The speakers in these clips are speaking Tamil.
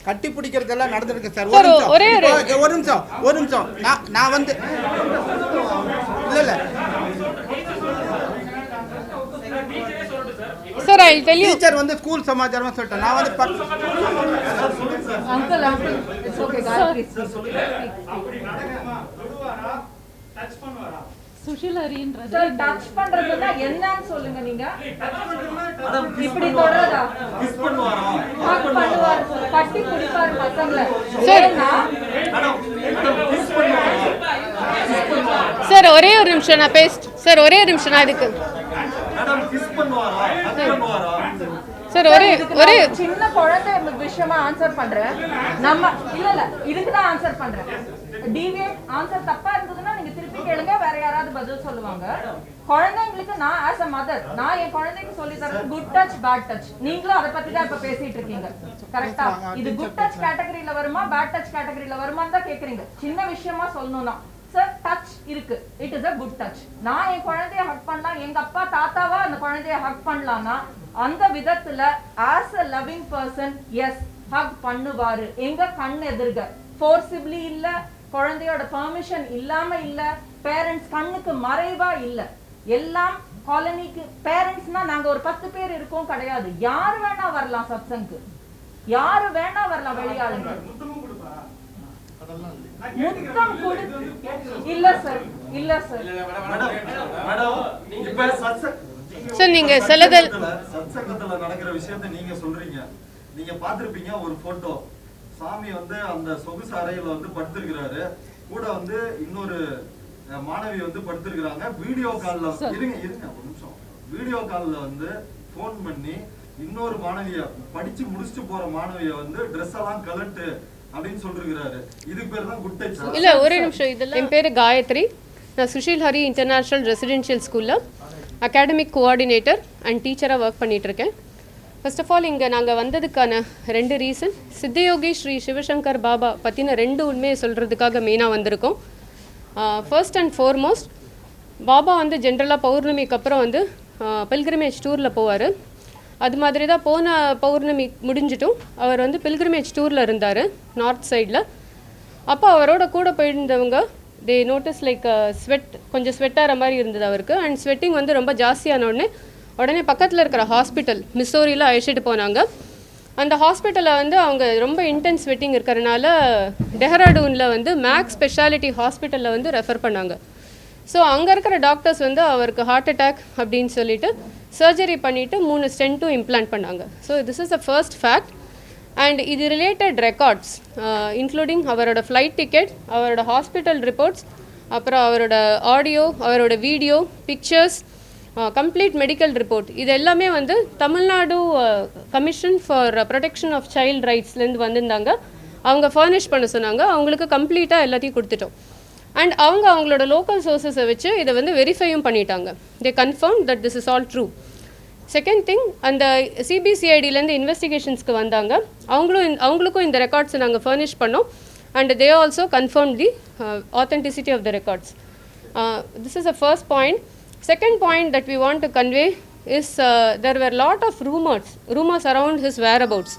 கட்டி பிடிக்கிறதெல்லாம் நடந்திருக்கு சார். ஒரு நிமிஷம் நான் வந்து இல்ல sir I tell you teacher வந்து ஸ்கூல் சமாச்சாரமா சொல்லிட்டேன். நான் வந்து அங்கிள் இட்ஸ் ஓகே காயத்ரி அப்படி நடக்குமா? தொடுவாரா டச் பண்ணுவாரா? சுஷில் ஹரின்றது சார் டச் பண்றதுன்னா என்னன்னு சொல்லுங்க நீங்க. இப்படி தொடறதா? கிஸ் பண்ணுவாரா? ஹக் பண்ணுவார், கட்டி பிடிப்பார் பசங்கள. ஏன்னா கிஸ் பண்ணுவாரா? சார் ஒரே ஒரு நிமிஷம் நான் சார் ஒரே ஒரு நிமிஷம் நான் இதுக்கு மேடம் கிஸ் பண்ணுவாரா? ஹக் பண்ணுவாரா? சார் ஒரே சின்ன குழந்தை விஷயமா ஆன்சர் பண்றேன். நம்ம இல்ல இதுக்கு தான் ஆன்சர் பண்றேன். டிவியேட் ஆன்சர் தப்பா இருந்ததுன்னா நீங்க திருப்பி கேளுங்க, வேற யாராவது பதில் சொல்லுவாங்க. குழந்தைங்களுக்கு நான் ஆஸ் அ மதர் நான் என் குழந்தைக்கு சொல்லி தரது குட் டச் பேட் டச். நீங்களும் அதை பத்தி தான் இப்ப பேசிட்டு இருக்கீங்க, கரெக்டா? இது குட் டச் கேட்டகரியில வருமா பேட் டச் கேட்டகரியில வருமான்னு தான் கேக்குறீங்க. சின்ன விஷயமா சொல்லணும்னா சார் டச் இருக்கு, it is a good touch. நான் என் குழந்தைய ஹக் பண்ணலாம், எங்க அப்பா தாத்தாவா அந்த குழந்தைய ஹக் பண்ணலாம்னா அந்த விதத்துல as a loving person yes hug பண்ணுவாரு. எங்க கண் எதிர்க ஃபோர்சிபிளி இல்ல, குழந்தையோட பெர்மிஷன் இல்லாம இல்ல, பேரண்ட்ஸ் கண்ணுக்கு மறைவா இல்ல. எல்லாம் காலனிக்கு பேரண்ட்ஸ்னா நாங்க ஒரு 10 பேர் இருக்கோம் கிடையாது. யாரு வேணா வரலாம் சத்சங்கு, யாரு வேணா வரலாம் வெளியாளுங்க. முத்தம் கொடு இல்ல சார் இல்ல சார் மேடம் இப்ப சார் நீங்க செலதல் சத்சங்கத்துல நடக்கிற விஷயத்தை நீங்க சொல்றீங்க. நீங்க பாத்திருப்பீங்க ஒரு போட்டோ, சாமி வந்து அந்த சொகுசு அறையில வந்து படுத்திருக்கிறாரு, கூட வந்து இன்னொரு மாணவி வந்து படுத்திருக்கிறாங்க. வீடியோ கால்ல இருங்க ஒரு நிமிஷம், வீடியோ கால்ல வந்து போன் பண்ணி இன்னொரு மாணவிய படிச்சு முடிச்சுட்டு போற மாணவிய வந்து ட்ரெஸ் எல்லாம் கலட்டு அப்படின்னு சொல்லிருக்கிறாரு. இதுக்கு பேர் தான் குட் டச். இல்ல ஒரே நிமிஷம், இதெல்லாம் என் பேரு காயத்ரி. நான் சுஷில் ஹரி இன்டர்நேஷனல் ரெசிடென்ஷியல் ஸ்கூல்ல அகாடமிக் கோஆர்டினேட்டர் அண்ட் டீச்சராக ஒர்க் பண்ணிட்டு இருக்கேன். ஃபர்ஸ்ட் ஆஃப் ஆல் இங்கே நாங்கள் வந்ததுக்கான 2 ரீசன். சித்தயோகி ஸ்ரீ சிவசங்கர் பாபா பற்றின 2 உண்மையை சொல்கிறதுக்காக மெயினாக வந்திருக்கோம். ஃபர்ஸ்ட் அண்ட் ஃபார்மோஸ்ட், பாபா வந்து ஜென்ரலாக பௌர்ணமிக்கு அப்புறம் வந்து பில்கிரிமேஜ் டூரில் போவார். அது மாதிரி தான் போன பௌர்ணமி முடிஞ்சிட்டும் அவர் வந்து பில்கிரிமேஜ் டூரில் இருந்தார் நார்த் சைடில். அப்போ அவரோட கூட போயிருந்தவங்க தே நோட்டீஸ் லைக் ஸ்வெட், கொஞ்சம் ஸ்வெட்டாகிற மாதிரி இருந்தது அவருக்கு. அண்ட் ஸ்வெட்டிங் வந்து ரொம்ப ஜாஸ்தியான உடனே பக்கத்தில் இருக்கிற ஹாஸ்பிட்டல் மிசோரியில் அழைச்சிட்டு போனாங்க. அந்த ஹாஸ்பிட்டலில் வந்து அவங்க ரொம்ப இன்டென்ஸ் ஸ்வெட்டிங் இருக்கிறனால டெஹ்ராடூனில் வந்து மேக்ஸ் ஸ்பெஷாலிட்டி ஹாஸ்பிட்டலில் வந்து ரெஃபர் பண்ணாங்க. ஸோ அங்கே இருக்கிற டாக்டர்ஸ் வந்து அவருக்கு ஹார்ட் அட்டாக் அப்படின்னு சொல்லிட்டு சர்ஜரி பண்ணிவிட்டு 3 ஸ்டென்ட்டும் இம்ப்ளான்ட் பண்ணாங்க. So this is the first fact. And இது ரிலேட்டட் ரெக்கார்ட்ஸ் இன்க்ளூடிங் அவரோட ஃப்ளைட் டிக்கெட், அவரோட ஹாஸ்பிட்டல் ரிப்போர்ட்ஸ், அப்புறம் அவரோட ஆடியோ, அவரோட video, pictures, complete medical report, இது எல்லாமே வந்து Tamil Nadu commission for protection of child ரைட்ஸ்லேருந்து வந்திருந்தாங்க. அவங்க ஃபர்னிஷ் பண்ண சொன்னாங்க. அவங்களுக்கு கம்ப்ளீட்டாக எல்லாத்தையும் கொடுத்துட்டோம். அண்ட் அவங்களோட லோக்கல் சோர்ஸஸை வச்சு இதை வந்து வெரிஃபையும் பண்ணிட்டாங்க. They confirm that this is all true. Second thing, அந்த சிபிசிஐடிலேருந்து இன்வெஸ்டிகேஷன்ஸ்க்கு வந்தாங்க. அவங்களுக்கும் இந்த ரெக்கார்ட்ஸை நாங்கள் ஃபர்னிஷ் பண்ணோம். And they also confirm the authenticity of the records. This is a first point. Second point that we want to convey is there were lot of rumours around his whereabouts.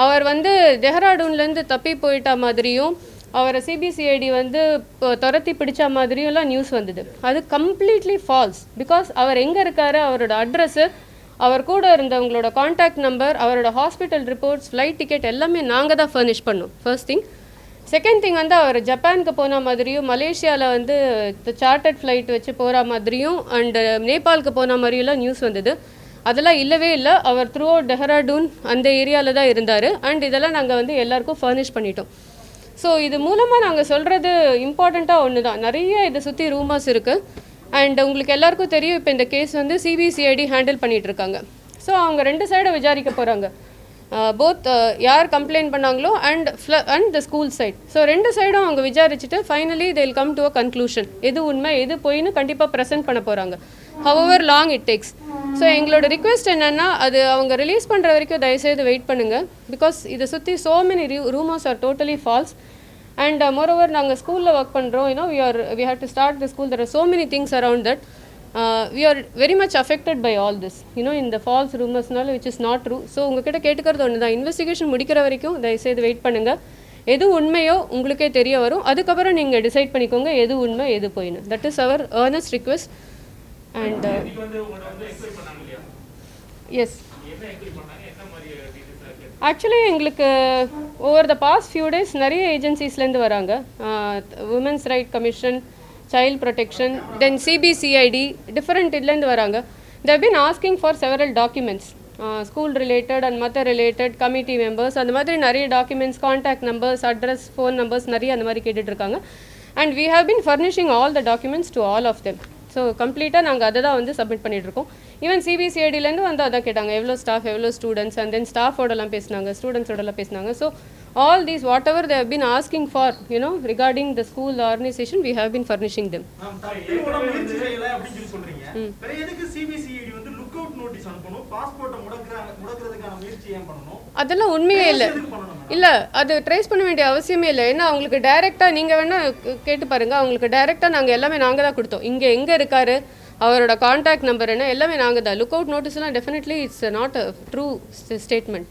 அவர் வந்து டெஹ்ராடூன்லேருந்து தப்பி போயிட்ட மாதிரியும் அவரை சிபிசிஐடி வந்து துரத்தி பிடிச்ச மாதிரியும்லாம் நியூஸ் வந்தது. அது கம்ப்ளீட்லி ஃபால்ஸ். பிகாஸ் அவர் எங்கே இருக்காரு, அவரோட அட்ரஸ்ஸு, அவர் கூட இருந்தவங்களோட காண்டாக்ட் நம்பர், அவரோட ஹாஸ்பிட்டல் ரிப்போர்ட்ஸ், ஃப்ளைட் டிக்கெட் எல்லாமே நாங்கள் தான் ஃபர்னிஷ் பண்ணோம். First thing. செகண்ட் திங் வந்து அவர் ஜப்பானுக்கு போன மாதிரியும், மலேசியாவில் வந்து சார்ட்டர்ட் ஃப்ளைட் வச்சு போகிற மாதிரியும், அண்டு நேபாளுக்கு போன மாதிரியெல்லாம் நியூஸ் வந்தது. அதெல்லாம் இல்லவே இல்லை. அவர் த்ரூ அவுட் டெஹ்ராடூன் அந்த ஏரியாவில் தான் இருந்தார். அண்ட் இதெல்லாம் நாங்கள் வந்து எல்லாருக்கும் ஃபர்னிஷ் பண்ணிட்டோம். ஸோ இது மூலமாக நாங்கள் சொல்கிறது இம்பார்ட்டண்ட்டாக ஒன்று தான். நிறைய இதை சுற்றி ரூமர்ஸ் இருக்குது. அண்ட் உங்களுக்கு எல்லாருக்கும் தெரியும், இப்போ இந்த கேஸ் வந்து சிபிசிஐடி ஹேண்டில் பண்ணிகிட்ருக்காங்க. ஸோ அவங்க 2 சைடை விசாரிக்க போகிறாங்க. போத் யார் கம்ப்ளைண்ட் பண்ணாங்களோ and the school side. So 2 சைடும் அவங்க விசாரிச்சுட்டு finally they will come to a conclusion. எது உண்மை எது பொய்ன்னு கண்டிப்பாக ப்ரெசென்ட் பண்ண போகிறாங்க. However long it takes. So எங்களோட ரிக்வெஸ்ட் என்னென்னா, அது அவங்க ரிலீஸ் பண்ணுற வரைக்கும் தயவுசெய்து வெயிட் பண்ணுங்கள். பிகாஸ் இதை சுற்றி so many rumours are totally false. And moreover நாங்கள் ஸ்கூலில் ஒர்க் பண்ணுறோம். we have to start the school. There are so many things around that. we are very much affected by all this, in the false rumorsனால which is not true. So உங்ககிட்ட கேட்டுக்கிறது ஒன்று தான், இன்வெஸ்டிகேஷன் முடிக்கிற வரைக்கும் தயவுசெய்து வெயிட் பண்ணுங்கள். எது உண்மையோ உங்களுக்கே தெரிய வரும், அதுக்கப்புறம் நீங்கள் டிசைட் பண்ணிக்கோங்க எது உண்மை எது போயின்னு. That is our earnest request. And yes, actually எங்களுக்கு over the past few days நிறைய ஏஜென்சிஸ்லேருந்து வராங்க. Women's right commission, child protection, then CBCID, different இதுலேருந்து வராங்க. They have been asking for several documents, school related and மற்ற ரிலேட்டட் கமிட்டி மெம்பர்ஸ், அந்த மாதிரி நிறைய documents, contact numbers, address, phone numbers நிறைய அந்த மாதிரி கேட்டுட்ருக்காங்க. And we have been furnishing all the documents to all of them. So கம்ப்ளீட்டாக நாங்கள் அதை தான் வந்து சப்மிட் பண்ணிகிட்ருக்கோம். ஈவன் சிபிசிஐடிலேருந்து வந்து அதான் கேட்டாங்க, எவ்வளோ ஸ்டாஃப் எவ்வளோ ஸ்டூடெண்ட்ஸ், அண்ட் தென் ஸ்டாஃபோடலாம் பேசினாங்க, ஸ்டூடெண்ட்ஸோடலாம் பேசினாங்க. So all these whatever they have been asking for, regarding the school organization, we have been furnishing them. முயற்சி செய்யல அப்படின்னு சொல்லி சொல்றீங்க. வேற எதுக்கு சிபிசிஐடி வந்து லுக் அவுட் நோட்டீஸ் அனுப்பணும், பாஸ்போர்ட்டை முடக்குறதுக்கான முயற்சி ஏன் பண்ணணும்? அதெல்லாம் உண்மையே இல்லை, அது ட்ரேஸ் பண்ண வேண்டிய அவசியமே இல்லை. ஏன்னா அவங்களுக்கு டைரெக்டாக நீங்கள் வேணால் கேட்டு பாருங்கள், அவங்களுக்கு டைரெக்டாக நாங்கள் எல்லாமே நாங்கள் தான் கொடுத்தோம். இங்கே எங்கே இருக்காரு, அவரோட கான்டாக்ட் நம்பர் என்ன, எல்லாமே நாங்கள் தான். லுக் அவுட் நோட்டீஸ்லாம் definitely it's not a true statement.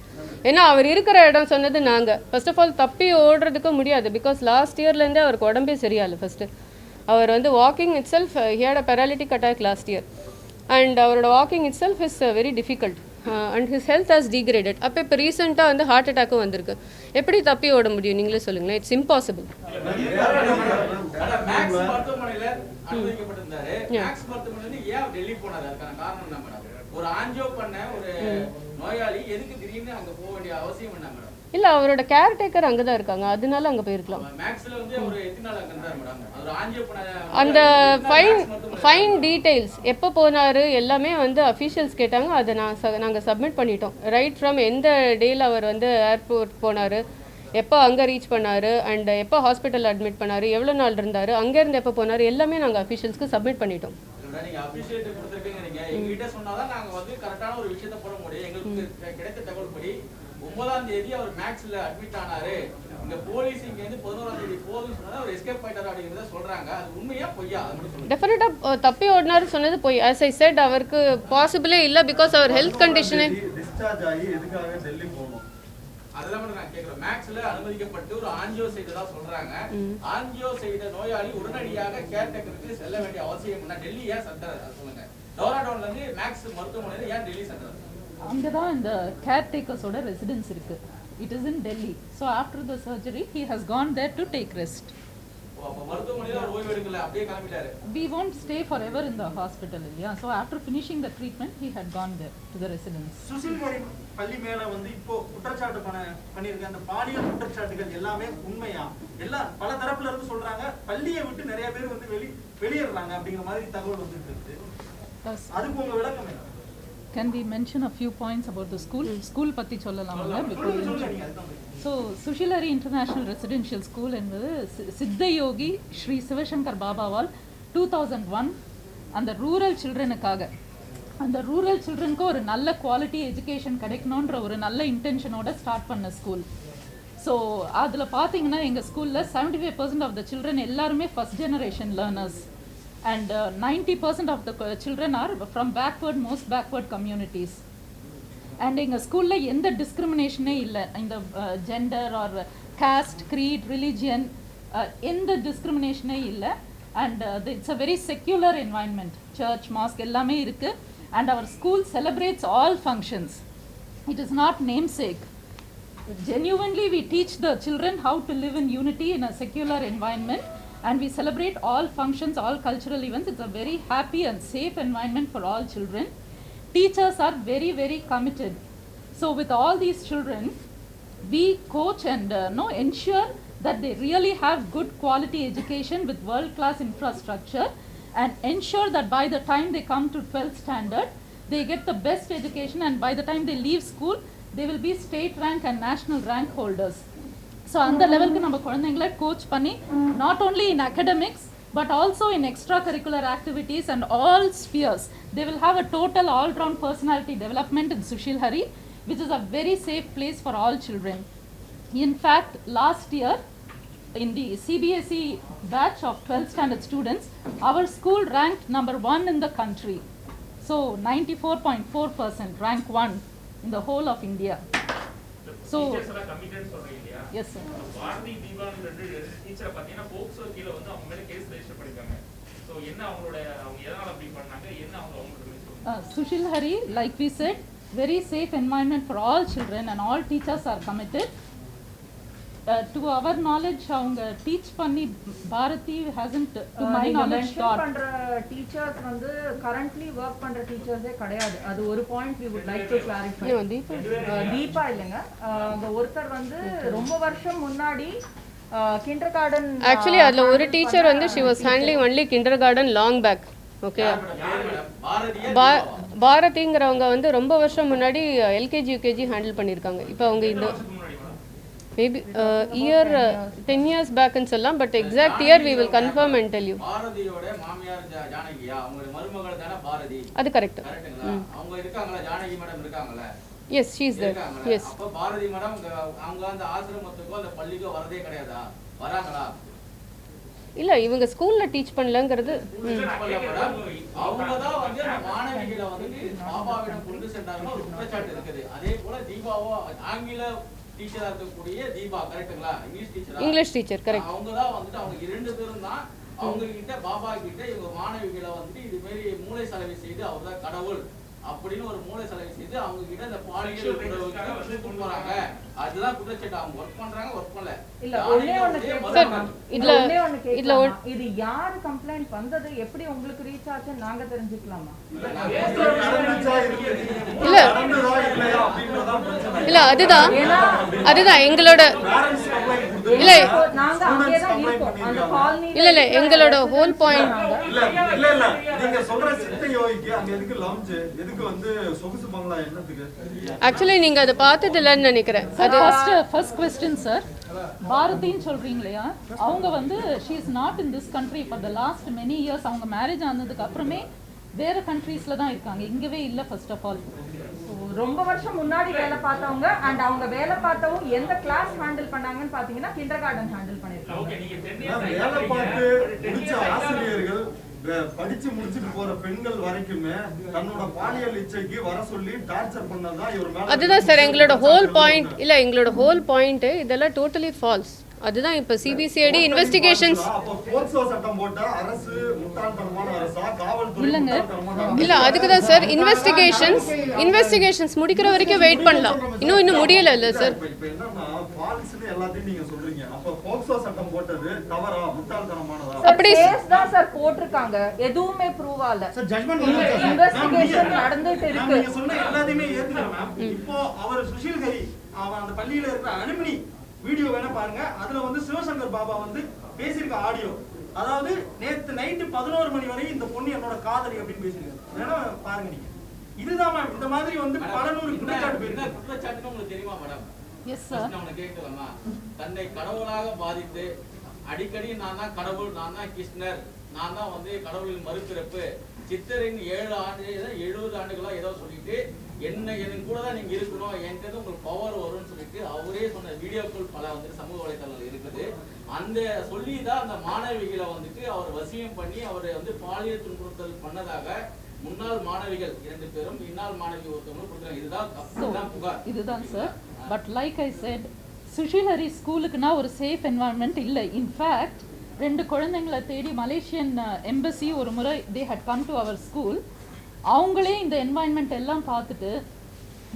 ஏன்னா அவர் இருக்கிற இடம் சொன்னது நாங்கள். ஃபர்ஸ்ட் ஆஃப் ஆல் தப்பி ஓடுறதுக்கு முடியாது, பிகாஸ் லாஸ்ட் இயர்லேருந்தே அவருக்கு உடம்பே சரியாயில்லை. ஃபஸ்ட்டு அவர் வந்து walking itself, he had a paralytic attack last year, and அவரோட walking itself is very difficult, and his health has degraded. அப்போ இப்போ ரீசெண்டாக வந்து ஹார்ட் அட்டாக்கும் வந்திருக்கு. எப்படி தப்பி ஓட முடியும் நீங்களே சொல்லுங்களேன், இட்ஸ் இம்பாசிபிள். ஒரு ஆஞ்சியோ பண்ண ஒரு நோயாளி எதுக்கு திடீர்னு அங்க போக வேண்டிய அவசியம் என்ன மேடம்? இல்ல, அவரோட கேர்டேக்கர் அங்கே தான் இருக்காங்க, அதனால அங்கே போயிருக்கலாம். மேக்ஸ்ல வந்து ஒரு எத்தனை நாள் அங்க இருந்தார் மேடம்? அவர் ஆஞ்சியோ பண்ண அந்த ஃபைன் டீடைல்ஸ் எப்போ போனார் எல்லாமே வந்து அஃபீஷியல்ஸ் கேட்டாங்க. அதை நாங்கள் சப்மிட் பண்ணிட்டோம். ரைட் ஃப்ரம் எந்த டேயில் அவர் வந்து ஏர்போர்ட் போனார், எப்போ அங்கே ரீச் பண்ணார், அண்ட் எப்போ ஹாஸ்பிட்டல் அட்மிட் பண்ணார், எவ்வளோ நாள் இருந்தார், அங்கேருந்து எப்போ போனார், எல்லாமே நாங்கள் அஃபீஷியல்ஸ்க்கு சப்மிட் பண்ணிட்டோம். நீங்க அபிஷியேட் கொடுத்திருக்கீங்க, நீங்க எங்ககிட்ட சொன்னாதான் நாங்க வந்து கரெக்டான ஒரு விஷயத்தை போட முடியும். எங்களுக்கு கிடைத்த தகவல் படி 9ஆம் தேதி அவர் மேக்ஸ்ல அட்மிட் ஆனாரு, இங்க போலீஸ் இங்க இருந்து 11ஆம் தேதி போகுதுன்னு சொன்னா அவர் எஸ்கேப் ஆயிட்டாரு அப்படிங்கறத சொல்றாங்க. அது உண்மையா பொய்யா? அது மட்டும் சொல்லுங்க. டெஃபினட்டா தப்பி ஓடினாரு சொன்னது போய். as I said, அவருக்கு பாசிபிளே இல்லை, பிகாஸ் அவர் ஹெல்த் கண்டிஷனே. டிஸ்சார்ஜ் ஆகி எதுக்காக டெல்லி போகணும்? அதெல்லாம் நான் கேக்குறேன். மேக்ஸ்ல அனுமதிக்கப்பட்டு ஒரு ஆஞ்சியோ செய்ததா சொல்றாங்க. ஆஞ்சியோ செய்த நோயாளி உடனடியாக கேர்டேக்கருக்கு செல்ல வேண்டிய அவசியம் என்ன? டெல்லி ஏன் சென்டர் சொல்லுங்க. டோராடோன்ல இருந்து மேக்ஸ் மருத்துவமனையில ஏன் டெல்லி சென்டர்? அங்கதான் இந்த கேர்டேக்கர்ஸோட ரெசிடென்ஸ் இருக்கு. It is in Delhi. So after the surgery he has gone there to take rest. மருத்துவமனையில ஓய்வு எடுக்கல, அப்படியே கிளம்பிட்டாரு. We won't stay forever in the hospital, இல்லையா? So after finishing the treatment he had gone there to the residence. Susil Hari பள்ளி மேல வந்து இப்போ குற்றச்சாட்டு பண்ணிருக்க அந்த பாலியல் குற்றச்சாட்டுகள் எல்லாமே உண்மையா? எல்லாம் பல தரப்புல இருந்து சொல்றாங்க, பள்ளியை விட்டு நிறைய பேர் வந்து வெளியேறாங்க அப்படிங்கிற மாதிரி தகவல் வந்துட்டு இருக்கு. அதுக்கு உங்க விளக்கம் என்ன? Can we mention a few points about the school? School பத்தி சொல்லலாமா? So Sushil Hari International Residential School என்பது சித்தயோகி ஸ்ரீ சிவசங்கர் பாபாவால் 2001 அந்த ரூரல் சில்ட்ரனுக்காக, அந்த ரூரல் சில்ட்ரனுக்கு ஒரு நல்ல குவாலிட்டி எஜுகேஷன் கிடைக்கணுன்ற ஒரு நல்ல இன்டென்ஷனோட ஸ்டார்ட் பண்ண ஸ்கூல். ஸோ அதில் பார்த்தீங்கன்னா எங்கள் ஸ்கூலில் 75% ஆஃப் த சில்ட்ரன் எல்லாருமே first generation learners, and 90% of the children are from most backward communities. And in a school la endha discrimination illa, in the gender or caste, creed, religion, endha discrimination illa, and it's a very secular environment. Church, mosque ellame irukku, and our school celebrates all functions. It is not namesake. Genuinely we teach the children how to live in unity in a secular environment, and we celebrate all functions, all cultural events. It's a very happy and safe environment for all children. Teachers are very, very committed. So with all these children, we coach and ensure that they really have good quality education with world-class infrastructure, and ensure that by the time they come to 12th standard, they get the best education, and by the time they leave school, they will be state rank and national rank holders. So அந்த லெவலுக்கு நம்ம குழந்தைங்களை கோச் பண்ணி not only in academics but also in extracurricular activities and all spheres, they will have a total all-round personality development in Sushil Hari, which is a very safe place for all children. In fact, last year in the CBSE batch of 12th standard students, our school ranked number 1 in the country. So 94.4%, rank 1 in the whole of India. So yes sir. Bharathi Deepavali ரெண்டு டீச்சரை பார்த்தீங்கன்னா போக்சோ கீழே வந்து அவங்க மேலே கேஸ் ரெஜிஸ்டர் பண்ணிருக்காங்க. ஸோ என்ன அவங்க எதனால அப்படி பண்ணாங்க, என்ன அவங்க Sushil Hari, like we said, very safe environment for all children and all teachers are committed. To our knowledge, அவங்க teach பண்ணி Bharathi hasn't, to my knowledge, taught. பண்ற டீச்சர்ஸ் வந்து கரண்ட்லி வர்க் பண்ற டீச்சர்ஸே கிடையாது. அது ஒரு point we would like to clarify. Deepa இல்லைங்க, அந்த ஒருத்தர் வந்து ரொம்ப வருஷம் முன்னாடி கிண்டர்கார்டன் ஆக்சுவலி அதுல ஒரு டீச்சர் வந்து she was handling only kindergarten long back. Okay, பாரதிங்கிறவங்க வந்து ரொம்ப வருஷம் முன்னாடி எல்கேஜி யூகேஜி ஹேண்டில் பண்ணியிருக்காங்க. இப்போ அவங்க இந்த மேபி இயர் 10 years பேக்னு சொல்லலாம், but exact year we will confirm and tell you. பாரதியோட மாமியார் ஜானகியா, அவங்க மருமகள் தான பாரதி? அது கரெக்ட். அவங்க இருக்காங்களா? ஜானகி மேடம் இருக்காங்களா? Yes, she is there. Yes. அப்ப பாரதி மேடம் அவங்க அந்த ஆசிரமத்துக்கோ அந்த பள்ளிக்கோ வரதே கிடையாதா? வராங்களா? இல்ல, இவங்க ஸ்கூல்ல டீச் பண்ணலங்கிறது. அவங்க தான் வந்து மாணவிகளை வந்து பாபாவிடம் கொண்டு சென்றாங்கன்னா ஒரு குற்றச்சாட்டு இருக்குது. அதே போல தீபாவோ ஆங்கில டீச்சரா இருக்கக்கூடிய தீபா, கரெக்ட்டுங்களா? English teacher correct. அவங்க தான் வந்துட்டு அவங்க 2 பேரும் தான் அவங்க கிட்ட பாபா கிட்ட இவங்க மாணவிகளை வந்துட்டு இது மாதிரி மூளை சலவை செய்து அவர் தான் கடவுள் அப்படின்னு ஒரு மூளை சலவை செய்து அவங்க கிட்ட இந்த பாலியல் உறவுக்கு கொண்டு வராங்க. அதுதான் குற்றச்சாட்டு. அவங்க ஒர்க் பண்றாங்க, ஒர்க் பண்ணல. இல்ல, ஒண்ணே ஒண்ணு கேட்கலாமா? இது யாரு கம்ப்ளைண்ட் வந்தது, எப்படி உங்களுக்கு ரீச் ஆச்சுன்னு நாங்க தெரிஞ்சுக்கலாமா? இல்ல அதுதான் எங்களோட இல்ல நாங்க அங்கே தான் இருக்கோம் அந்த காலனி. இல்ல எங்களோட ஹோல் பாயிண்ட் இல்ல நீங்க சொல்ற சித்த யோகிக்கு அங்க எதுக்கு லவுஞ்ச், எதுக்கு வந்து சொகுசு பங்களா, என்னத்துக்கு? ஆக்சுவலி நீங்க அதை பார்த்தது இல்லைன்னு நினைக்கிறேன். அது ஃபர்ஸ்ட் क्वेश्चन சார், பாரதின்னு சொல்றீங்க இல்லையா, அவங்க வந்து she is not in this country for the last many years. அவங்க மேரேஜ் ஆனதுக்கு அப்புறமே வேற கண்ட்ரீஸ்ல தான் இருக்காங்க, இங்கவே இல்ல. ஃபர்ஸ்ட் ஆஃப் ஆல் ரொம்ப வருஷம் முன்னாடி வேலை பார்த்தவங்க அண்ட் அவங்க வேலை பார்த்தவும் எந்த கிளாஸ் ஹேண்டில் பண்ணாங்கன்னு பாத்தீங்கன்னா கிண்டர்கார்டன் ஹேண்டில் பண்ணிருக்காங்க. வேலை பார்த்து முடிச்ச ஆசிரியர்கள் படிச்சு முடிச்சிட்டு போற பெண்கள் வரைக்குமே தன்னோட பாலியல் இச்சைக்கு வர சொல்லி டார்ச்சர் பண்ணதான் இவர் மேல. அதுதான் சார் எங்களோட ஹோல் பாயிண்ட். இல்ல எங்களோட ஹோல் பாயிண்ட் இதெல்லாம் டோட்டலி ஃபால்ஸ். அதுதான் இப்ப சிபிசிஐடி இன்வெஸ்டிகேஷன்ஸ். அப்ப போக்சோ சட்டம் போட்ட அரசு முட்டாள்தனமான அரசா, காவல்துறை முட்டாள்தனமான? இல்ல அதுக்கு தான் சார் இன்வெஸ்டிகேஷன்ஸ் முடிக்கிற வரைக்கும் வெயிட் பண்ணலாம். இன்னும் முடியல இல்ல சார். இப்ப என்னன்னா ஃபால்ஸ்னு எல்லாத்தையும் நீங்க சொல்றீங்க. அப்ப போக்சோ சட்டம் போட்டது தவறா, முட்டாள்தனமானதா? அப்படி கேஸ் தான் சார் போட்டிருக்காங்க, எதுவுமே ப்ரூவ் ஆகல. இன்வெஸ்டிகேஷன் நடந்துட்டு இருக்கு. நீங்க சொன்ன எல்லாத்தையுமே ஏத்துக்கிறேன் மேம். இப்போ அவர் சுஷில் ஹரி அவன் அந்த பள்ளியில இருக்கிற அனுமதி வீடியோ வேணா பாருங்க. அதுல வந்து சிவசங்கர் பாபா வந்து பேசியிருக்க ஆடியோ, அதாவது நேத்து நைட்டு 11 மணி வரை இந்த பொண்ணு என்னோட காதலி அப்படின்னு பேசியிருக்காரு. வேணா பாருங்க நீங்க. இதுதான் மேம், இந்த மாதிரி வந்து பல நூறு குற்றச்சாட்டு போயிருக்கு. குற்றச்சாட்டுன்னு உங்களுக்கு தெரியுமா மேடம்? Yes sir. நான் கேட்கலாமா? தன்னை கடவுளாக பாதித்து அடிக்கடி நான் தான் கடவுள், நான் தான் கிருஷ்ணர், நான் தான் வந்து கடவுளின் மறுபிறப்பு, சித்தரின் 70 ஆண்டுகளா ஏதோ சொல்லிட்டு என் கூட தான் நீங்க இருக்கணும், என்கிட்ட உங்களுக்கு பவர் வரும்னு சொல்லிட்டு அவரே சொன்ன வீடியோக்கள் பல வந்து சமூக வலைதளங்கள் இருக்குது. அந்த சொல்லி தான் அந்த மாணவிகளை வந்துட்டு அவர் வசியம் பண்ணி அவரை வந்து பாலியல் துன்புறுத்தல் பண்ணதாக முன்னாள் மாணவிகள் 2 பேரும் இன்னாள் மாணவி ஒருத்தவங்களும் கொடுக்குறாங்க. இதுதான் புகார். இதுதான் sir. But like I said, Sushil Hari ஸ்கூலுக்குன்னா ஒரு சேஃப் என்வாயன்மெண்ட் இல்லை. இன்ஃபேக்ட் 2 குழந்தைங்களை தேடி மலேசியன் எம்பசி ஒரு முறை they had come to our school. அவங்களே இந்த என்வாயன்மெண்ட் எல்லாம் பார்த்துட்டு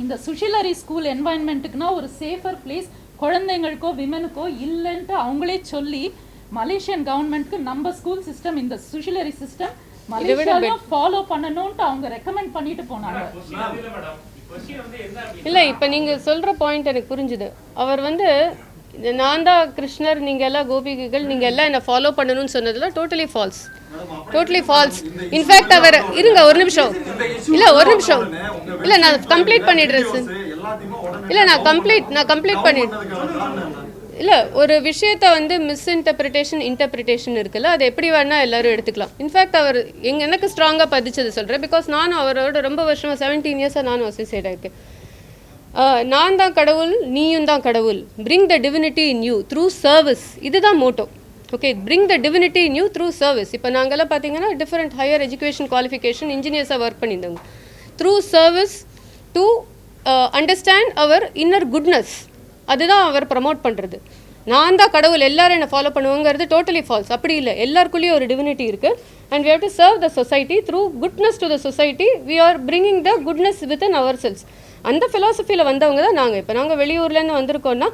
இந்த சுஷில் ஹரி ஸ்கூல் என்வாயன்மெண்ட்டுக்குன்னா ஒரு சேஃபர் பிளேஸ் குழந்தைங்களுக்கோ விமனுக்கோ இல்லைன்ட்டு அவங்களே சொல்லி மலேசியன் கவர்மெண்ட்க்கு நம்ம ஸ்கூல் சிஸ்டம், இந்த சுஷில் ஹரி சிஸ்டம் மலேசியால ஃபாலோ பண்ணணும்ட்டு அவங்க ரெக்கமெண்ட் பண்ணிட்டு போனாங்க. இல்ல இப்ப நீங்க சொல்ற பாயிண்ட் எனக்கு புரிஞ்சுது. அவர் வந்து நான் தான் கிருஷ்ணர், நீங்க எல்லாம் கோபிகைகள், நீங்க எல்லாம் என்ன ஃபாலோ பண்ணணும்னு சொன்னதுல டோட்டலி ஃபால்ஸ். இன்ஃபேக்ட் அவர் இருங்க ஒரு நிமிஷம் இல்ல நான் கம்ப்ளீட் பண்ணிடுறேன் சார். இல்ல நான் கம்ப்ளீட் பண்ணிடுறேன். இல்ல ஒரு விஷயத்தை வந்து இன்டர்பிரிட்டேஷன் இருக்குல்ல, அது எப்படி வேணா எல்லாரும் எடுத்துக்கலாம். இன்ஃபேக்ட் அவர் எனக்கு ஸ்ட்ராங்கா பதிச்சது சொல்றேன். பிகாஸ் நானும் அவரோட ரொம்ப வருஷமா 17 இயர்ஸா நானும் அசோசியேட் ஆயிருக்கேன். நான் தான் கடவுள் நீயும் தான் கடவுள், bring the divinity in you through service, இதுதான் motto. Okay, bring the divinity in you through service. இப்போ நாங்கள்லாம் பார்த்தீங்கன்னா டிஃப்ரெண்ட் ஹையர் எஜுகேஷன் குவாலிஃபிகேஷன் இன்ஜினியர்ஸாக ஒர்க் பண்ணியிருந்தோங்க. Through service to understand our inner goodness, அதுதான் அவர் ப்ரமோட் பண்ணுறது. நான் தான் கடவுள் எல்லாரும் என்னை ஃபாலோ பண்ணுவாங்கிறது டோட்டலி ஃபால்ஸ். அப்படி இல்லை, எல்லாருக்குள்ளேயும் ஒரு டிவினிட்டி இருக்குது. And we have to serve the society through goodness to the society. We are bringing the goodness within ourselves. அந்த ஃபிலாசபியில் வந்தவங்க தான் நாங்கள். இப்போ நாங்கள் வெளியூர்லேருந்து வந்திருக்கோன்னா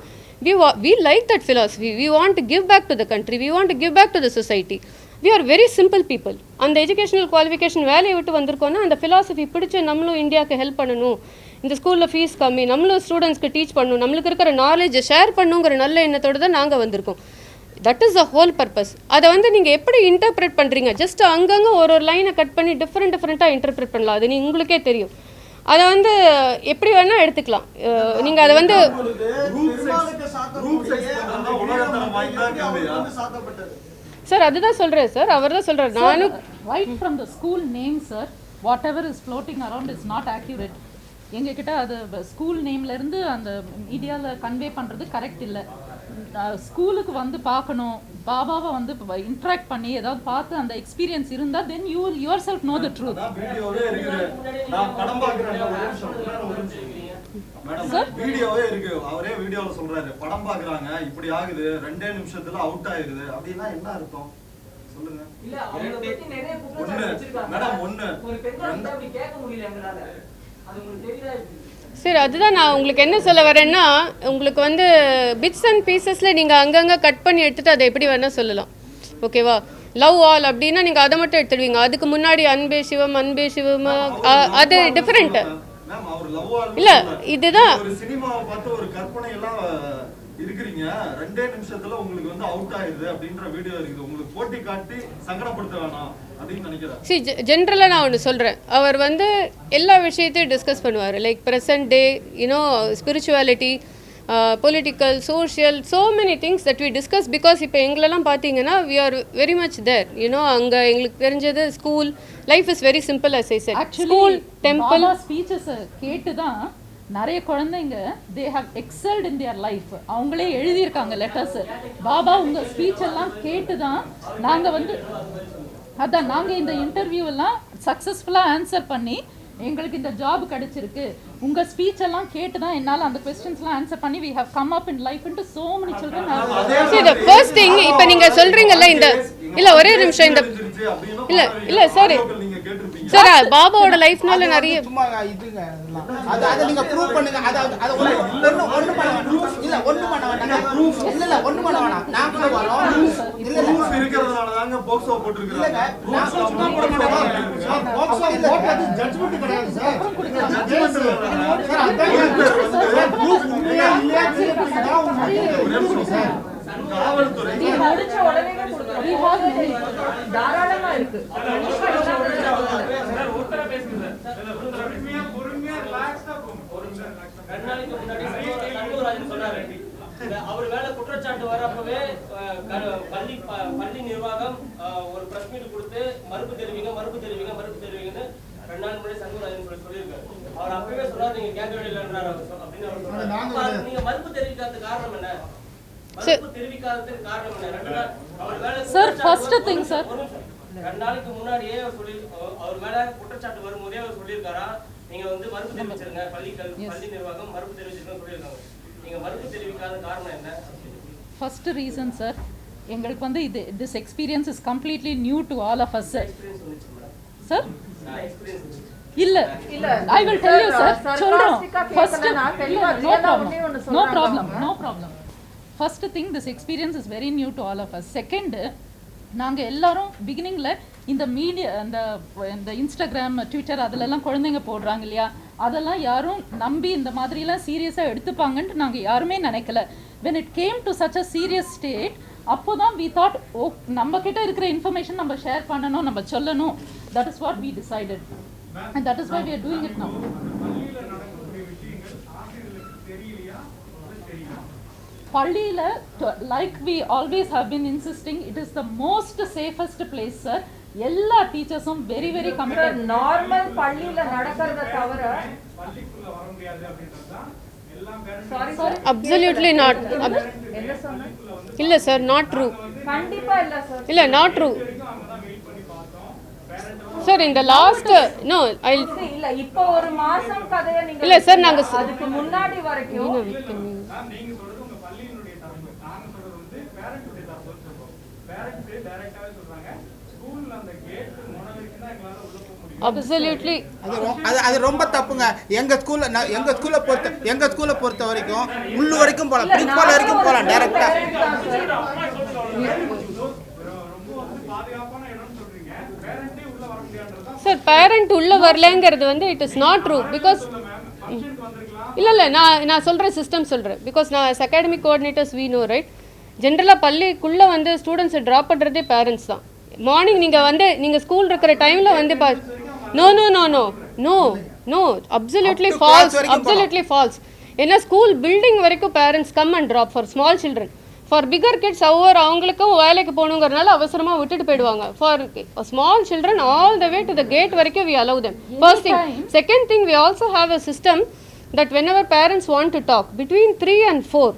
we like that philosophy. We want to give back to the country. We want to give back to the society. We are very simple people. அந்த எஜுகேஷனல் குவாலிஃபிகேஷன் வேலையை விட்டு வந்திருக்கோன்னா அந்த ஃபிலாசபி பிடிச்சி நம்மளும் இந்தியாவுக்கு ஹெல்ப் பண்ணணும், இந்த ஸ்கூலில் ஃபீஸ் கம்மி, நம்மளும் ஸ்டூடெண்ட்ஸ்க்கு டீச் பண்ணணும், நம்மளுக்கு இருக்கிற நாலேஜை ஷேர் பண்ணுங்கிற நல்ல எண்ணத்தோடு தான் நாங்கள் வந்திருக்கோம். That is the whole purpose. அதை வந்து நீங்கள் எப்படி இன்டர்பிரேட் பண்ணுறீங்க, ஜஸ்ட் அங்கங்கே ஒரு லைனை கட் பண்ணி டிஃப்ரெண்ட்டாக இன்டர்பிரேட் பண்ணலாம். அது உங்களுக்கே தெரியும். அதை வந்து எப்படி வேணால் எடுத்துக்கலாம். நீங்கள் அதை வந்து சார் அதுதான் சொல்கிறேன் சார், அவர் தான் சொல்கிறார். நானும் right from the school name sir, what ever is floating around is not accurate. எங்ககிட்ட அது ஸ்கூல் நேம்லேருந்து அந்த மீடியாவில் கன்வே பண்ணுறது கரெக்ட் இல்லை. ஸ்கூலுக்கு வந்து பார்க்கணும், பாபாவை வந்து இன்ட்ராக்ட் பண்ணி ஏதாவது பார்த்து அந்த எக்ஸ்பீரியன்ஸ் இருந்தால் then you will your self no the truth. வீடியோவே இருக்கு, அவரே வீடியோல சொல்றாரு படம் பாக்குறாங்க இப்படி ஆகுது, 2 நிமிஷத்துல அவுட் ஆயிருது அப்படின்னா என்ன அர்த்தம் சொல்லுங்க. சரி, அதுதான் நான் உங்களுக்கு என்ன சொல்ல வரேன்னா, உங்களுக்கு வந்து பிட்ஸ் அண்ட் பீசஸில் நீங்கள் அங்கங்கே கட் பண்ணி எடுத்துகிட்டு அதை எப்படி வேணால் சொல்லலாம். ஓகேவா? லவ் ஆல் அப்படின்னா நீங்கள் அதை மட்டும் எடுத்துடுவீங்க. அதுக்கு முன்னாடி அன்பே சிவம் அது டிஃப்ரெண்ட்டு இல்லை. இதுதான் சினிமாவை பார்த்து ஒரு கற்பனை எல்லாம் இருக்கிறீங்க, 2 நிமிஷத்துல உங்களுக்கு வந்து அவுட் ஆயிருது அப்படின்ற வீடியோ இருக்குது. உங்களுக்கு போட்டி காட்டி சங்கடப்படுத்த வேணாம் அப்படின்னு நினைக்கிறேன். சரி, ஜென்ரலாக நான் ஒன்று சொல்கிறேன். அவர் வந்து எல்லா விஷயத்தையும் டிஸ்கஸ் பண்ணுவார். Like present day, you know, spirituality, political, social, so many things that we discuss. Because இப்போ எங்களெல்லாம் பார்த்தீங்கன்னா we are very much there. You know, அங்கே எங்களுக்கு தெரிஞ்சது school life is very simple. As I said, school, temple, speeches கேட்டு தான் நிறைய குழந்தைங்க they have excelled in their life. அவங்களே எழுதியிருக்காங்க லெட்டர்ஸ். பாபா உங்கள் ஸ்பீச் எல்லாம் கேட்டு தான் நாங்கள் வந்து அதான் நாங்கள் இந்த இன்டர்வியூ எல்லாம் சக்ஸஸ்ஃபுல்லாக ஆன்சர் பண்ணி எங்களுக்கு இந்த ஜாப் கிடைச்சிருக்கு. உங்க ஸ்பீச் எல்லாம் கேட்டு தான் என்னால அந்த क्वेश्चंसலாம் ஆன்சர் பண்ணி we have come up in life into so many children. See, the first thing இப்போ நீங்க சொல்றீங்கல்ல, இந்த இல்ல ஒரே நிமிஷம், இந்த இல்ல சார் சார் பாபாவோட லைஃப்னால நிறைய சும்மா இதுங்க அத நீங்க ப்ரூவ் பண்ணுங்க. அத ஒண்ணு பண்ண இல்ல ஒண்ணு பண்ண வேண்டாம். ப்ரூஃப் இல்ல ஒண்ணு பண்ண வேண்டாம். நாங்க வரோம். இல்ல ப்ரூஃப் இருக்குறதால தாங்க பாக்ஸோ போட்டுருக்காங்க. நான் சும்மா போட மாட்டேன். பாக்ஸோ போட்டது ஜட்ஜ்மென்ட் கிடையாது சார். ஜட்ஜ்மென்ட் சார் அதான் ப்ரூஃப் உண்மையா இல்லையா சார். காவல்துறை முடிச்ச உடனே தாராளமா இருக்கு. அவர் மேல குற்றச்சாட்டு வரப்பவே பள்ளி நிர்வாகம் ஒரு பிரஸ் மீட் கொடுத்து மறுப்பு தெரிவிங்க 2 நாள் முன்னாடி சண்முகராஜன் சொல்லியிருக்காரு. அவர் அப்பவே சொன்னார் நீங்க கேட்க வேண்டியன்றார் அப்படின்னு அவர் சொன்னார். நீங்க மறுப்பு தெரிவிக்காததுக்கு காரணம் என்ன? மறுப்பு தெரிவிக்காததுக்கு காரணம் என்ன? 2 நாள் அவர் மேல சார் ஃபர்ஸ்ட் திங் சார் 2 நாளைக்கு முன்னாடியே அவர் மேல குற்றச்சாட்டு வரும்போதே அவர் சொல்லியிருக்காரா நீங்க வந்து மறுப்பு தெரிவிச்சிருங்க, பள்ளி நிர்வாகம் மறுப்பு தெரிவிச்சிருக்கன்னு சொல்லியிருக்காங்க. நீங்க மறுப்பு தெரிவிக்காத காரணம் என்ன? ஃபர்ஸ்ட் ரீசன் சார், எங்களுக்கு வந்து this experience is completely new to all of us sir. Sir? இல்ல I will tell you sir. சொல்றோம். First no problem. First thing, this experience is very new to all of us. Second, நாங்க எல்லாரும் பிகினிங்ல இந்த மீடியா இந்த இன்ஸ்டாகிராம், ட்விட்டர் அதெல்லாம் குழந்தைங்க போடுறாங்க இல்லையா, அதெல்லாம் யாரும் நம்பி இந்த மாதிரிலாம் சீரியஸாக எடுத்துப்பாங்கன்ட்டு நாங்கள் யாருமே நினைக்கல. when it came to such a serious state, அப்போ தான் we thought ஓ நம்ம கிட்ட இருக்கிற இன்ஃபர்மேஷன் நம்ம ஷேர் பண்ணணும், நம்ம சொல்லணும். that is what we decided and that is why we are doing it now. பள்ளியில like we always have been insisting, it is the most safest place sir. எல்லா டீச்சர்ஸும் very very committed. நார்மல் பள்ளியில நடக்கிறத தவிர பள்ளிக்குள்ள வர முடியாது அப்படின்றதுதான் சாரி சார் அப்சல்யூட்லி நாட். என்ன சொன்ன இல்லை சார், நாட் ட்ரூ. கண்டிப்பா இல்ல சார். இல்லை, நாட் ட்ரூ சார். இந்த லாஸ்ட் நோ ஐ இல்ல இப்போ ஒரு மாசம் கதையை நீங்க இல்ல சார், நாங்க அதுக்கு முன்னாடி வரைக்கும் நீங்க சொல்றது உங்க பள்ளியினுடைய தரப்பு, நாங்க சொல்றது வந்து பேரண்ட்ஸுடைய தரப்பு சொல்றோம். பேரண்ட்ஸ் டைரக்டாவே சொல்றாங்க ஸ்கூல்ல அந்த கேட் முனை வரைக்கும் தான் எங்களால உள்ள போக முடியும். அப்சல்யூட்லி அது ரொம்ப தப்புங்க. எங்க ஸ்கூலை பொறுத்த வரைக்கும் உள்ளு வரைக்கும் போகலாம், பிரின்சிபால் வரைக்கும் போகலாம் டைரக்டா. பாதுகாப்பான இடம்னு சொல்றீங்க, பேரண்டே உள்ள வர முடியாதுன்றதா சார். பேரண்ட் உள்ள வரலங்கிறது வந்து it is not true. Because இல்லை நான் சொல்கிறேன், சிஸ்டம் சொல்கிறேன். பிகாஸ் நான் as academic coordinators we know, right? ஜென்ரலாக பள்ளிக்குள்ளே வந்து ஸ்டூடெண்ட்ஸை ட்ராப் பண்ணுறதே பேரண்ட்ஸ் தான். மார்னிங் நீங்கள் ஸ்கூல் இருக்கிற டைமில் வந்து no no no no no no absolutely false, absolutely false. ஏன்னா ஸ்கூல் பில்டிங் வரைக்கும் parents come and drop for small children. For bigger kids அவங்களுக்கும் வேலைக்கு போகணுங்கிறனால அவசரமாக விட்டுட்டு போயிடுவாங்க. For small children all the way to the gate வரைக்கும் we allow them. First thing. Second thing, we also have a system that whenever parents want to talk between 3 and 4,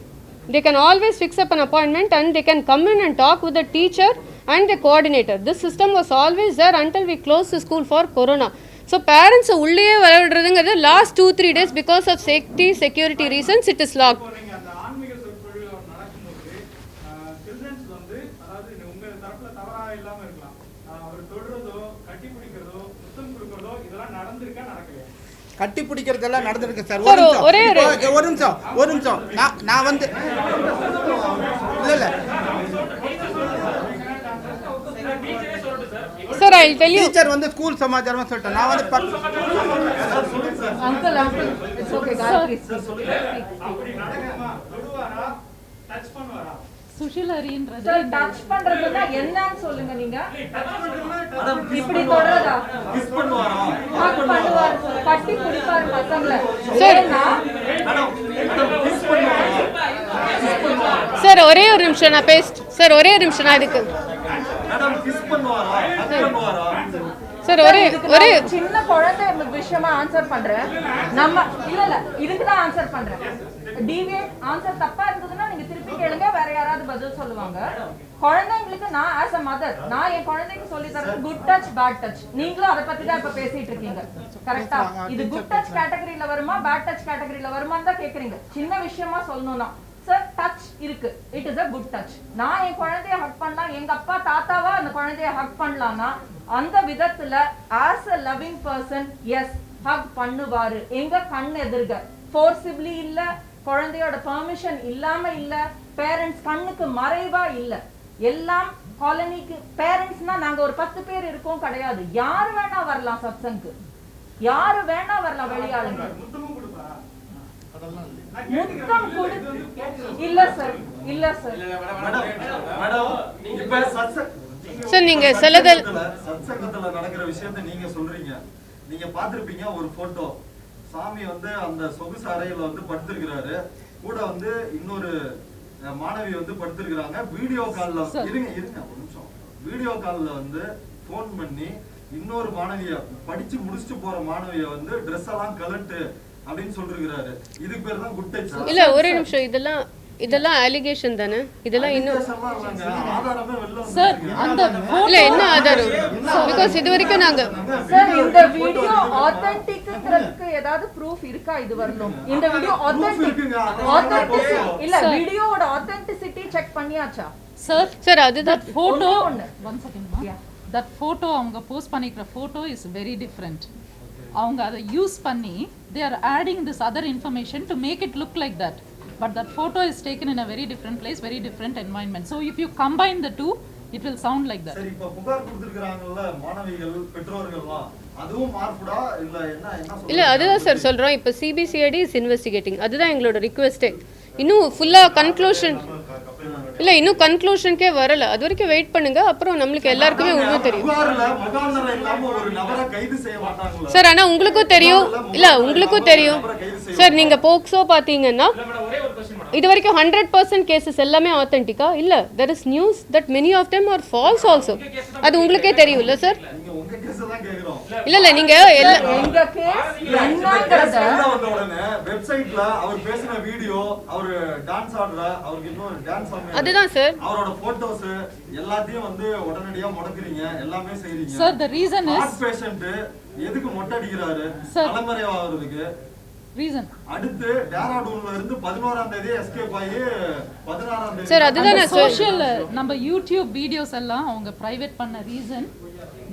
they can always fix up an appointment and they can come in and talk with the teacher and the coordinator. This system was always there until we closed the school for corona. So parents உள்ளே வரவிடுறதுங்கிறது last 2-3 days because of safety security reasons it is locked. நீங்க அந்த ஆன்மீக சொற்பொழிவு நடக்கும்போது சில்ட்ரன்ஸ் வந்து அதாவது உங்க தரப்புல தவறா இல்லாம இருக்கலாம், அவர் தொடுறதோ கட்டி பிடிக்கிறதோ முத்தம் கொடுக்கறதோ இதெல்லாம் நடந்திருக்கா நடக்கலையா? கட்டி பிடிக்கிறதெல்லாம் நடந்திருக்கு சார். சார், ஒரு நிமிஷம் நான் வந்து இல்ல sir, I'll tell you. Teacher வந்து ஸ்கூல் சமாச்சாரமா சொல்லிட்டேன். நான் வந்து அங்கிள் இட்ஸ் ஓகே காயத்ரி அப்படி நடக்குமா? தொடுவாரா, டச் பண்ணுவாரா? சுஷிலரின்றது சார் டச் பண்றதுன்னா என்னன்னு சொல்லுங்க நீங்க. இப்படி தொடறதா? கிஸ் பண்ணுவாரா? ஹக் பண்ணுவார், கட்டி பிடிப்பார் பசங்கள. சார். ஏன்னா சார் ஒரே ஒரு நிமிஷம் நான் சார் ஒரே ஒரு நிமிஷம் நான் இதுக்கு மேடம் கிஸ் பண்ணுவாரா? ஹக் பண்ணுவாரா? சார் ஒரே சின்ன குழந்தை விஷயமா ஆன்சர் பண்றேன். நம்ம இல்ல இதுக்கு தான் ஆன்சர் பண்றேன். டிவியேட் ஆன்சர் தப்பா இருந்ததுன்னா நீங்க திருப்பி கேளுங்க, வேற யாராவது பதில் சொல்லுவாங்க. குழந்தைங்களுக்கு நான் ஆஸ் அ மதர் நான் என் குழந்தைக்கு சொல்லி தரேன் குட் டச் பேட் டச். நீங்களும் அதை பத்தி தான் இப்ப பேசிட்டு இருக்கீங்க, கரெக்டா? இது குட் டச் கேட்டகரியில வருமா பேட் டச் கேட்டகரியில வருமான்னு தான் கேக்குறீங்க. சின்ன விஷயமா சொல்லணும்னா சார் டச் இருக்கு, it is a good touch. நான் என் குழந்தைய ஹக் பண்ணலாம், எங்க அப்பா தாத்தாவா அந்த குழந்தைய ஹக் பண்ணலாம்னா அந்த விதத்துல as a loving person yes hug பண்ணுவாரு. எங்க கண் எதிர்க ஃபோர்சிபிளி இல்ல, குழந்தையோட பெர்மிஷன் இல்லாம இல்ல, பேரண்ட்ஸ் கண்ணுக்கு மறைவா இல்ல. எல்லாம் காலனிக்கு பேரண்ட்ஸ்னா நாங்க ஒரு 10 பேர் இருக்கோம் கிடையாது. யாரு வேணா வரலாம் சத்சங்கு, யாரு வேணா வரலாம் வெளியாளுங்க. முத்தம் கொடு இல்ல சார், இல்ல சார். மேடம் இப்ப சார் நீங்க சிலதல் சத்சங்கத்துல நடக்கிற விஷயத்தை நீங்க சொல்றீங்க. நீங்க பாத்திருப்பீங்க ஒரு போட்டோ, சாமி வந்து அந்த சொகுசு அறையில வந்து படுத்திருக்கிறாரு, கூட வந்து இன்னொரு மாணவி வந்து படுத்திருக்கிறாங்க. வீடியோ கால்ல இருங்க ஒரு நிமிஷம், வீடியோ கால்ல வந்து போன் பண்ணி இன்னொரு மாணவிய படிச்சு முடிச்சுட்டு போற மாணவிய வந்து ட்ரெஸ் எல்லாம் கலட்டு அப்படின்னு சொல்லிருக்கிறாரு. இதுக்கு பேர் தான் குட் டச். இல்ல ஒரு நிமிஷம், இதெல்லாம் அலிகேஷன் தானே? இதெல்லாம் இன்னும் ஆதாரமே வெளில சார் அந்த இல்ல என்ன ஆதாரம்? பிகாஸ் இது வரைக்கும் நாங்க சார் இந்த வீடியோ ஆத்தென்டிக்ங்கிறதுக்கு ஏதாவது ப்ரூஃப் இருக்கா இது வரணும்? இந்த வீடியோ ஆத்தென்டிக் இல்ல, வீடியோவோட ஆத்தென்டிசிட்டி செக் பண்ணியாச்சா சார்? அதுதான் photo one second ma that photo அவங்க போஸ்ட் பண்ணிக்கிற photo is very different. அவங்க அதை யூஸ் பண்ணி they are adding this other information to make it look like that, but that photo is taken in a very different place, very different environment. So if you combine the two it will sound like that. சரி, இப்ப புகார் கொடுத்திருக்காங்கல்ல மாணவிகள் பெற்றோர்கள்லாம், அதுவும் மார்புடா இல்ல என்ன இல்ல அதுதான் சார் சொல்றோம். இப்ப CBCID is investigating, அதுதான் எங்களோட ரிக்வெஸ்டே. இன்னும் ஃபுல்லா கன்க்ளூஷன் இல்ல, இன்னும் கன்க்ளூஷனுக்கே வரல. அது வரைக்கும் வெயிட் பண்ணுங்க, அப்புறம் நம்மளுக்கு எல்லாருக்குமே உண்மை தெரியும் சார். ஆனா உங்களுக்கும் தெரியும் இல்ல, உங்களுக்கும் தெரியும் சார். நீங்க போக்சோ பாத்தீங்கன்னா இது வரைக்கும் 100% கேசஸ் எல்லாமே ஆத்தென்டிக்கா இல்ல. there is news that many of them are false also. அது உங்களுக்கே தெரியும் இல்ல சார்? இல்ல நீங்க எங்க கேஸ் என்னங்கறத வந்த உடனே வெப்சைட்ல அவர் பேசின வீடியோ, அவர் டான்ஸ் ஆடுற, அவருக்கு இன்னும் டான்ஸ் ஆடுற, அதுதான் சார் அவரோட போட்டோஸ் எல்லாத்தையும் வந்து உடனடியா முடக்குறீங்க, எல்லாமே செய்றீங்க. Sir, the reason is heart patient எதுக்கு மொட்டை அடிக்கிறாரு? தலைமறைவாகிறதுக்கு. reason அடுத்து டேராடூன்ல இருந்து 11ஆம் தேதி எஸ்கேப் ஆகி 16ஆம் தேதி சார் அதுதான் சோஷியல் நம்ம யூடியூப் வீடியோஸ் எல்லாம் அவங்க பிரைவேட் பண்ண reason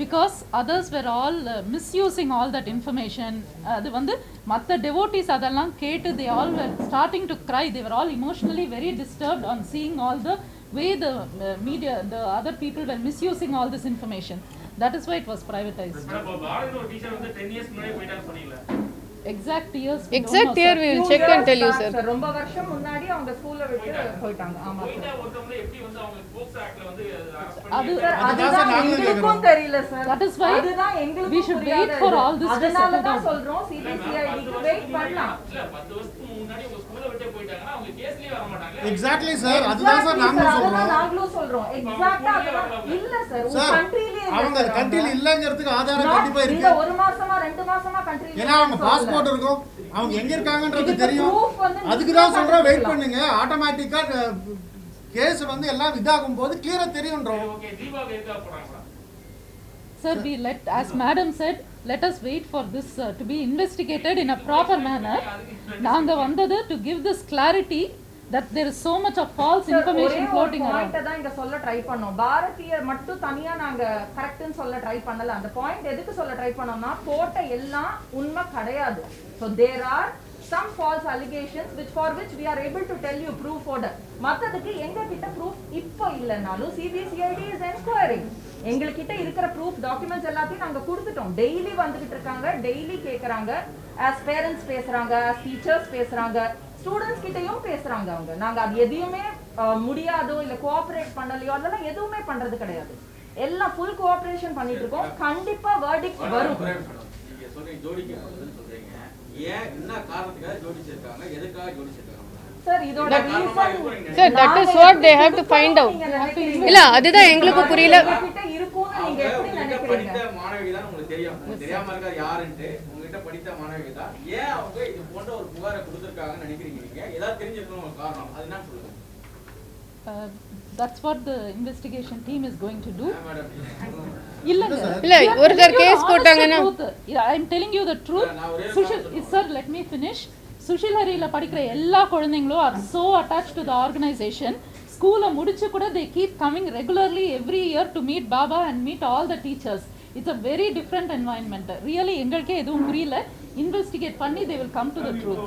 because others were all misusing all that information. அது வந்து மற்ற டெவோட்டிஸ் அதெல்லாம் கேட்டு they all were starting to cry. They were all emotionally very disturbed on seeing all the way the media, the other people were misusing all this information. That is why it was privatized. பாரதியோட டீச்சர் வந்து 10 இயர்ஸ் முன்னாடி போயிட்டாங்க சொன்னீங்களா? Exact years we will check and tell you sir. ரொம்ப வருஷம் முன்னாடி அவங்க ஸ்கூல்ல விட்டு போயிட்டாங்க. ஆமா போயிட்டா ஒருத்தவங்க எப்படி வந்து அவங்க போக்சோ ஆக்ட்ல வந்து அரெஸ்ட் அது பண்ணி அதுதான் எங்களுக்கும் தெரியல சார். That is why அதுதான் எங்களுக்கும் we should wait for all this to அதனால settle தான் down. சொல்றோம் சிபிசிஐடிக்கு வெயிட் பண்ணலாம். இல்ல 10 வருஷத்துக்கு முன்னாடி உங்க ஸ்கூல்ல விட்டே போயிட்டாங்கன்னா அவங்க கேஸ்லயே வர மாட்டாங்க. எக்ஸாக்ட்லி சார், அதுதான் சார் நாங்களும் சொல்றோம். எக்ஸாக்ட்டா இல்ல சார், உங்க கண்ட்ரியிலே அவங்க கண்ட்ரியில இல்லங்கிறதுக்கு ஆதாரம் கண்டிப்பா இருக்கு. இந்த ஒரு மாசமா 2 மாசமா கண்ட்ரியில ஏன்னா அவங்க பாஸ்போர்ட் இருக்கும், அவங்க எங்க இருக்காங்கன்றது தெரியும். அதுக்கு தான் சொல்றோம் வெயிட் பண்ணுங்க. ஆட்டோமேட்டிக்கா கேஸ் வந்து எல்லாம் இதாகும் போது கிளியரா தெரியும்ன்றோம். ஓகே தீபாவளி எதுக்கா போறாங்களா? Sir, we let, as madam said, let us wait for this to be investigated in a proper manner. நாங்க வந்தது to give this clarity that there is so much of false information floating around. Point தான் இங்க சொல்ல ட்ரை பண்ணோம். பாரதியர் மட்டும் தனியா நாங்க கரெக்ட்னு சொல்ல ட்ரை பண்ணல. அந்த பாயிண்ட் எதுக்கு சொல்ல ட்ரை பண்ணோம்னா போட்ட எல்லாம் உண்மை கிடையாது. So there are some false allegations which we are able to tell you proof order. மத்ததுக்கு எங்க கிட்ட proof இப்போ இல்லனாலும் CBCID is inquiring. எங்க கிட்ட இருக்கிற proof documents எல்லாத்தையும் நாங்க கொடுத்துட்டோம். டெய்லி வந்துகிட்டு இருக்காங்க, டெய்லி கேக்குறாங்க. as parents பேசுறாங்க, as teachers பேசுறாங்க, ஸ்டூடண்ட்ஸ் கிட்டயும் பேசுறாங்க. அவங்க நாங்க அது எதையுமே முடியாதோ இல்ல கோஆபரேட் பண்ணலையோ அதெல்லாம் எதுவுமே பண்றது கிடையாது. எல்லாம் ஃபுல் கோஆபரேஷன் பண்ணிட்டு இருக்கோம். கண்டிப்பா வெர்டிக்ட் வரும். நீங்க சொல்றீங்க ஜோடிக்கு பதில் சொல்றீங்க. ஏன் என்ன காரணத்துக்காக ஜோடிச்சிருக்காங்க? எதுக்காக ஜோடிச்சிருக்காங்க? சார் இதோட reason sir that is what they have to find out. இல்ல அதுதான் எங்களுக்கு புரியல. கிட்ட இருக்குன்னு நீங்க எப்படி நினைக்கிறீங்க? படித்த மாணவி தான் உங்களுக்கு தெரியும். உங்களுக்கு தெரியாம இருக்காது யாருன்னு. உங்ககிட்ட படித்த மாணவி தான். ஏன் அவங்க இது போன்ற ஒரு புகாரை கொடுத்திருக்காங்கன்னு நினைக்கிறீங்க நீங்க? ஏதாவது தெரிஞ்சிருக்கணும் ஒரு காரணம். அது என்ன சொல்லுங்க? That's what the investigation team is going to do. இல்ல ஒருத்தர் கேஸ் போட்டாங்கன்னா I am telling you the truth. Sushil, sir, let me finish. Sushil Hariல படிக்கிற எல்லா குழந்தைகளும் are so attached to the organization. ஸ்கூல்ல முடிச்சு கூட they keep coming regularly every year to meet Baba and meet all the teachers. It's a very different environment. Really எங்களுக்கே எதுவும் புரியல. Investigate பண்ணி they will come to the truth.